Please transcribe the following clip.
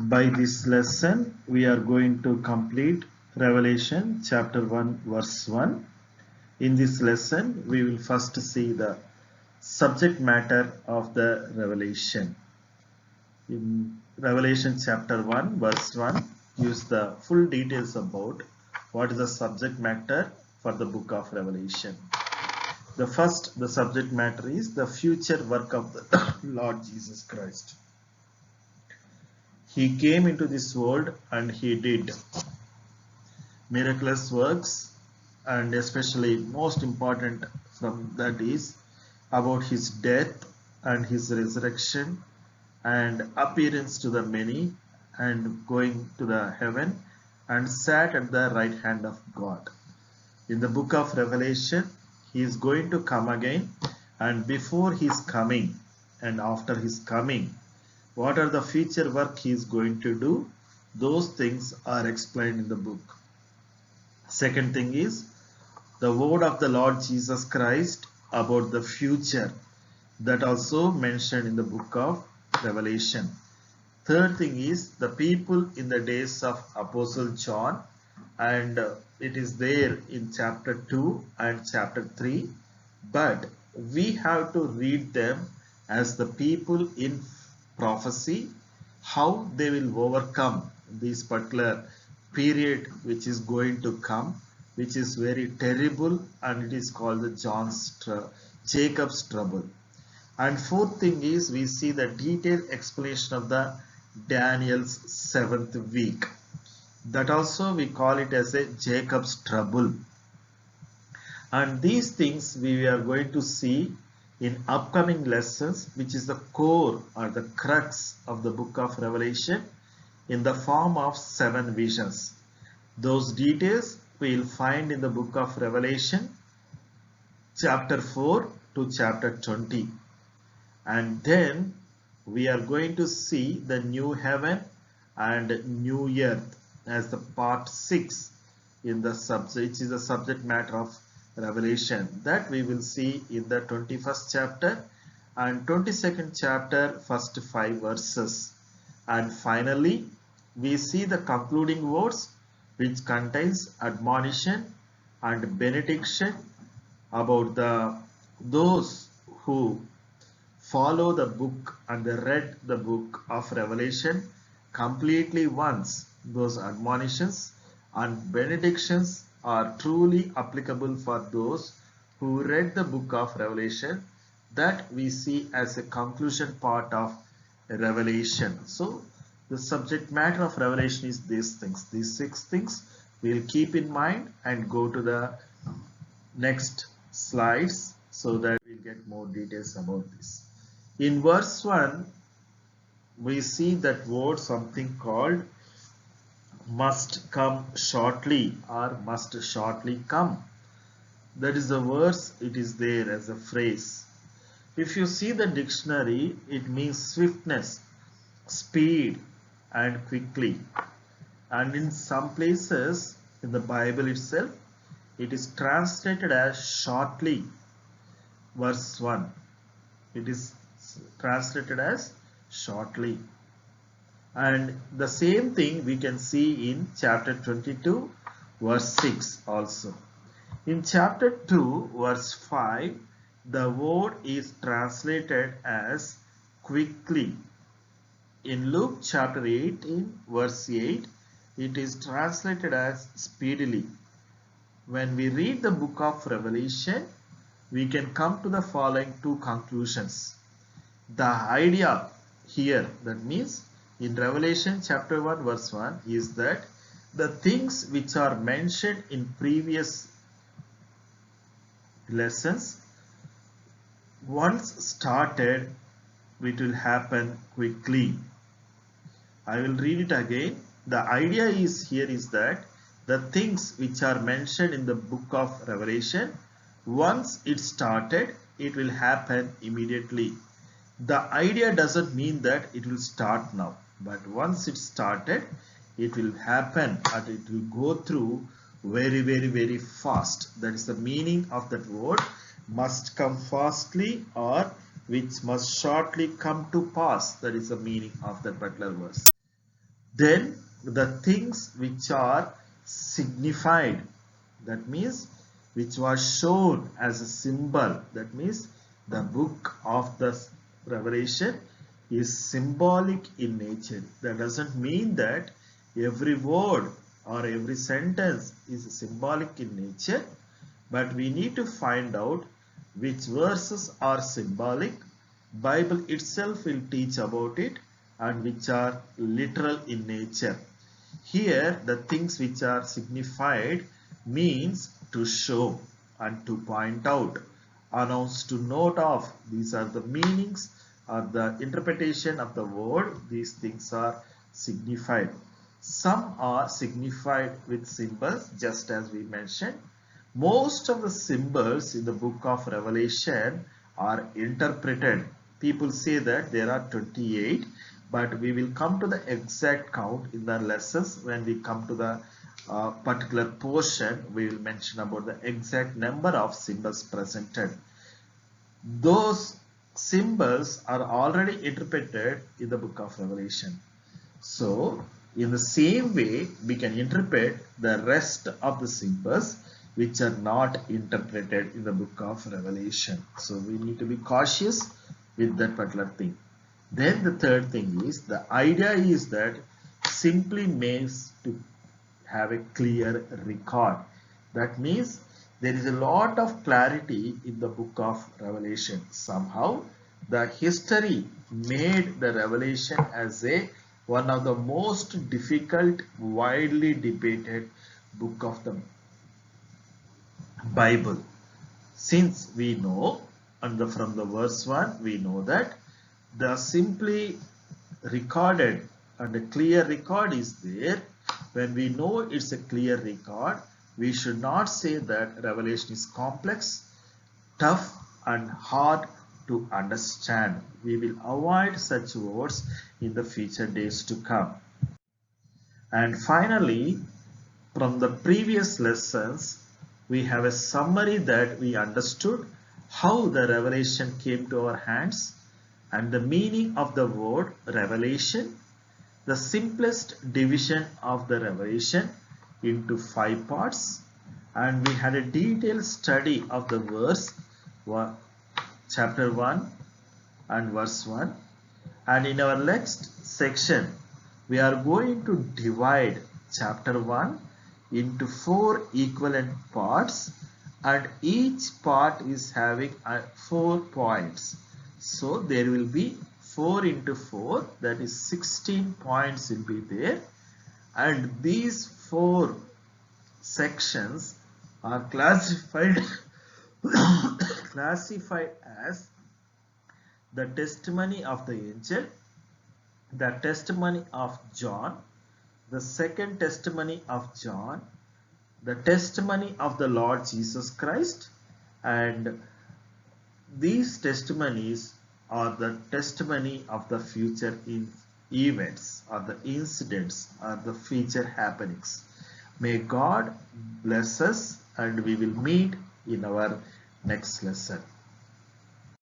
By this lesson, we are going to complete Revelation chapter 1 verse 1. In this lesson, we will first see the subject matter of the revelation. In Revelation chapter 1 verse 1, use the full details about what is the subject matter for the book of Revelation. The subject matter is the future work of the Lord Jesus Christ. He came into this world and he did miraculous works, and especially most important from that is about his death and his resurrection and appearance to the many and going to the heaven and sat at the right hand of God. In the book of Revelation, he is going to come again, and before his coming and after his coming, what are the future work he is going to do? Those things are explained in the book. Second thing is the word of the Lord Jesus Christ about the future, that also mentioned in the book of Revelation. Third thing is the people in the days of Apostle John, and it is there in chapter 2 and chapter 3, but we have to read them as the people in prophecy, how they will overcome this particular period which is going to come, which is very terrible, and it is called the Jacob's trouble. And fourth thing is we see the detailed explanation of the Daniel's 7th week. That also we call it as a Jacob's trouble. And these things we are going to see in upcoming lessons, which is the core or the crux of the book of Revelation in the form of 7 visions. Those details we will find in the book of Revelation chapter 4 to chapter 20. And then we are going to see the new heaven and new earth as the part 6 in the subject, which is the subject matter of Revelation, that we will see in the 21st chapter and 22nd chapter, first 5 verses. And finally, we see the concluding words which contains admonition and benediction about those who follow the book and they read the book of Revelation completely once. Those admonitions and benedictions are truly applicable for those who read the book of Revelation, that we see as a conclusion part of Revelation. So the subject matter of Revelation is these things. These 6 things we will keep in mind and go to the next slides so that we'll get more details about this. In verse 1, we see that word something called must come shortly or must shortly come. That is the verse, it is there as a phrase. If you see the dictionary, it means swiftness, speed and quickly. And in some places in the Bible itself, it is translated as shortly. Verse 1, it is translated as shortly. And the same thing we can see in chapter 22 verse 6 also. In chapter 2 verse 5, the word is translated as quickly. In Luke chapter 18 verse 8, it is translated as speedily. When we read the book of Revelation, we can come to the following 2 conclusions. The idea here, that means in Revelation chapter 1 verse 1, is that the things which are mentioned in previous lessons, once started, it will happen quickly. I will read it again. The idea is here is that the things which are mentioned in the book of Revelation, once it started, it will happen immediately. The idea doesn't mean that it will start now, but once it started, it will happen and it will go through very fast. That is the meaning of that word, must come fastly or which must shortly come to pass. That is the meaning of that particular verse. Then the things which are signified, that means which was shown as a symbol, that means the book of the Revelation is symbolic in nature. That doesn't mean that every word or every sentence is symbolic in nature, but we need to find out which verses are symbolic. Bible itself will teach about it, and which are literal in nature. Here the things which are signified means to show and to point out, announce, to note of. These are the meanings or the interpretation of the word. These things are signified. Some are signified with symbols, just as we mentioned. Most of the symbols in the book of Revelation are interpreted. People say that there are 28, but we will come to the exact count in the lessons. When we come to the particular portion, we will mention about the exact number of symbols presented. Those symbols are already interpreted in the book of Revelation. So, in the same way, we can interpret the rest of the symbols which are not interpreted in the book of Revelation. So, we need to be cautious with that particular thing. Then the third thing is, the idea is that simply means to have a clear record. That means there is a lot of clarity in the book of Revelation. Somehow the history made the Revelation as a one of the most difficult, widely debated book of the Bible. Since we know, and from the verse 1 we know that the simply recorded and a clear record is there. When we know it's a clear record, we should not say that Revelation is complex, tough and hard to understand. We will avoid such words in the future days to come. And finally, from the previous lessons, we have a summary that we understood how the revelation came to our hands and the meaning of the word revelation, the simplest division of the revelation into 5 parts, and we had a detailed study of the verse chapter 1 and verse 1. And in our next section we are going to divide chapter 1 into 4 equivalent parts, and each part is having 4 points. So there will be 4 into 4, that is 16 points will be there, and these 4 sections are classified classified as the testimony of the angel, the testimony of John, the second testimony of John, the testimony of the Lord Jesus Christ, and these testimonies are the testimony of the future events or the incidents or the future happenings. May God bless us, and we will meet in our next lesson.